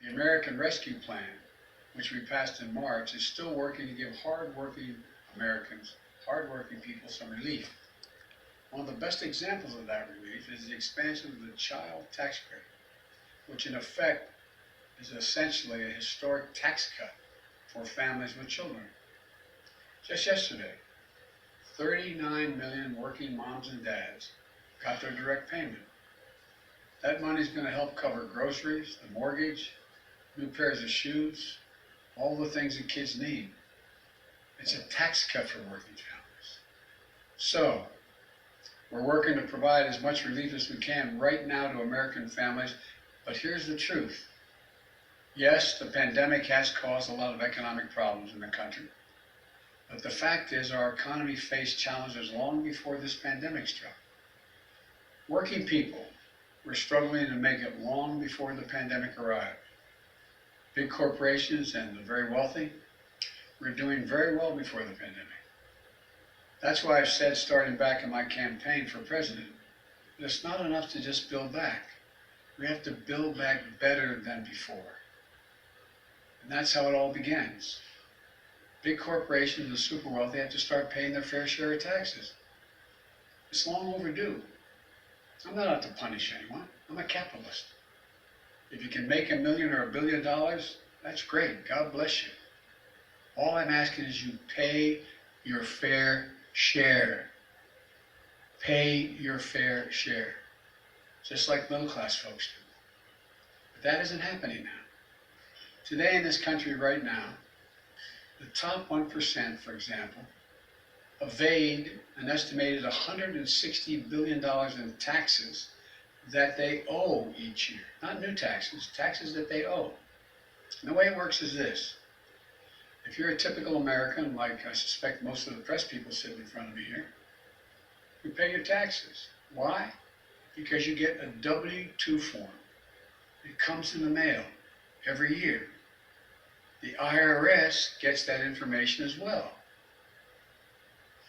The American Rescue Plan, which we passed in March, is still working to give hard-working Americans, hard-working people, some relief. One of the best examples of that relief is the expansion of the child tax credit, which in effect is essentially a historic tax cut for families with children. Just yesterday, 39 million working moms and dads got their direct payment. That money is going to help cover groceries, the mortgage, new pairs of shoes, all the things that kids need. It's a tax cut for working families. So, we're working to provide as much relief as we can right now to American families, but here's the truth. Yes, the pandemic has caused a lot of economic problems in the country, but the fact is our economy faced challenges long before this pandemic struck. Working people were struggling to make it long before the pandemic arrived. Big corporations and the very wealthy were doing very well before the pandemic. That's why I've said, starting back in my campaign for president, that it's not enough to just build back. We have to build back better than before. And that's how it all begins. Big corporations and super wealthy have to start paying their fair share of taxes. It's long overdue. I'm not out to punish anyone. I'm a capitalist. If you can make $1 million or $1 billion, that's great. God bless you. All I'm asking is you pay your fair share. Pay your fair share. Just like middle class folks do. But that isn't happening now. Today in this country right now, the top 1%, for example, evade an estimated $160 billion in taxes that they owe each year. Not new taxes, taxes that they owe. And the way it works is this. If you're a typical American, like I suspect most of the press people sitting in front of me here, you pay your taxes. Why? Because you get a W-2 form. It comes in the mail every year. The IRS gets that information as well.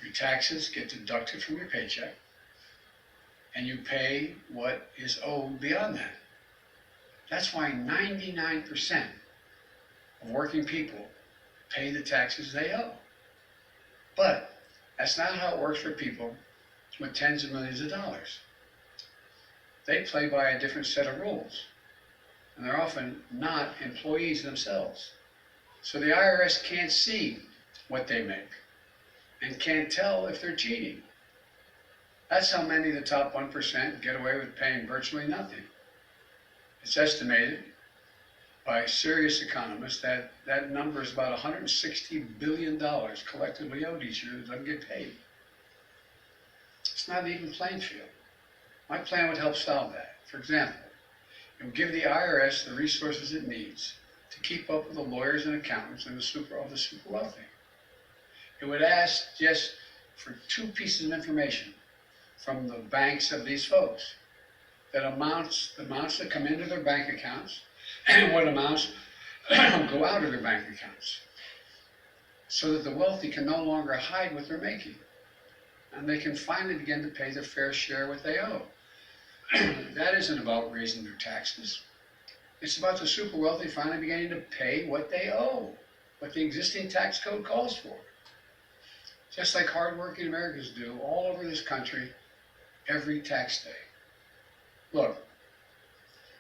Your taxes get deducted from your paycheck, and you pay what is owed beyond that. That's why 99% of working people pay the taxes they owe. But that's not how it works for people with tens of millions of dollars. They play by a different set of rules, and they're often not employees themselves. So the IRS can't see what they make and can't tell if they're cheating. That's how many of the top 1% get away with paying virtually nothing. It's estimated by serious economists that that number is about $160 billion collectively owed each year that doesn't get paid. It's not an even playing field. My plan would help solve that. For example, it would give the IRS the resources it needs to keep up with the lawyers and accountants and the super wealthy. It would ask just for 2 pieces of information from the banks of these folks. That amounts that come into their bank accounts and what amounts go out of their bank accounts. So that the wealthy can no longer hide what they're making. And they can finally begin to pay their fair share of what they owe. That isn't about raising their taxes. It's about the super wealthy finally beginning to pay what they owe, what the existing tax code calls for. Just like hardworking Americans do all over this country every tax day. Look,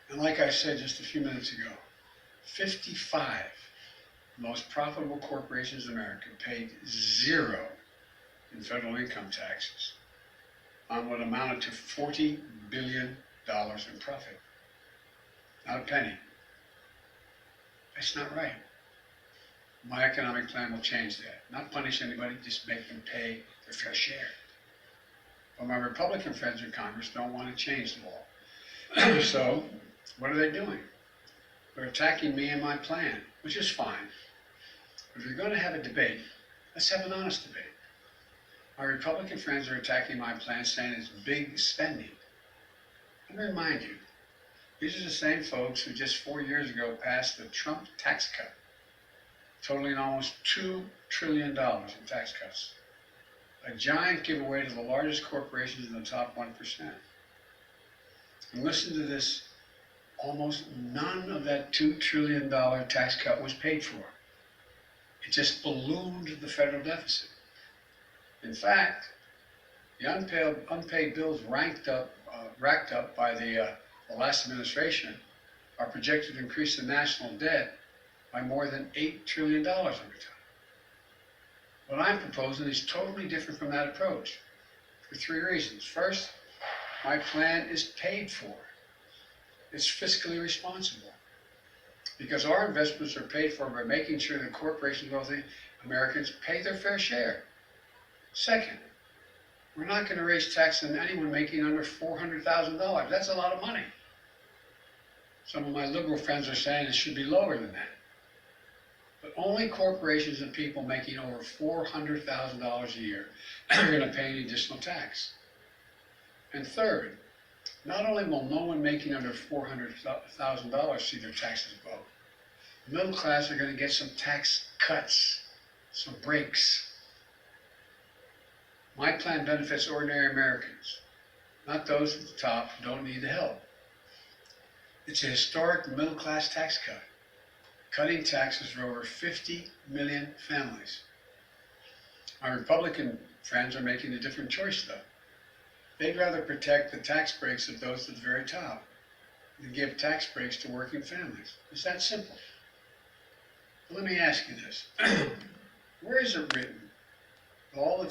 and like I said just a few minutes ago, 55 most profitable corporations in America paid 0 in federal income taxes on what amounted to $40 billion in profit. Not a penny. That's not right. My economic plan will change that. Not punish anybody, just make them pay their fair share. But my Republican friends in Congress don't want to change the law. So, what are they doing? They're attacking me and my plan, which is fine. But if you're going to have a debate, let's have an honest debate. My Republican friends are attacking my plan, saying it's big spending. Let me remind you, these are the same folks who just 4 years ago passed the Trump tax cut, totaling almost $2 trillion in tax cuts. A giant giveaway to the largest corporations in the top 1%. And listen to this almost none of that $2 trillion tax cut was paid for. It just ballooned the federal deficit. In fact, the unpaid bills racked up by the last administration are projected to increase the national debt by more than $8 trillion over time. What I'm proposing is totally different from that approach for three reasons. First, my plan is paid for. It's fiscally responsible because our investments are paid for by making sure that corporations, wealthy Americans pay their fair share. Second, we're not going to raise taxes on anyone making under $400,000. That's a lot of money. Some of my liberal friends are saying it should be lower than that. But only corporations and people making over $400,000 a year are going to pay any additional tax. And third, not only will no one making under $400,000 see their taxes go up, the middle class are going to get some tax cuts, some breaks. My plan benefits ordinary Americans, not those at the top who don't need the help. It's a historic middle class tax cut, cutting taxes for over 50 million families. My Republican friends are making a different choice, though. They'd rather protect the tax breaks of those at the very top than give tax breaks to working families. It's that simple. But let me ask you this. Where is it written that all the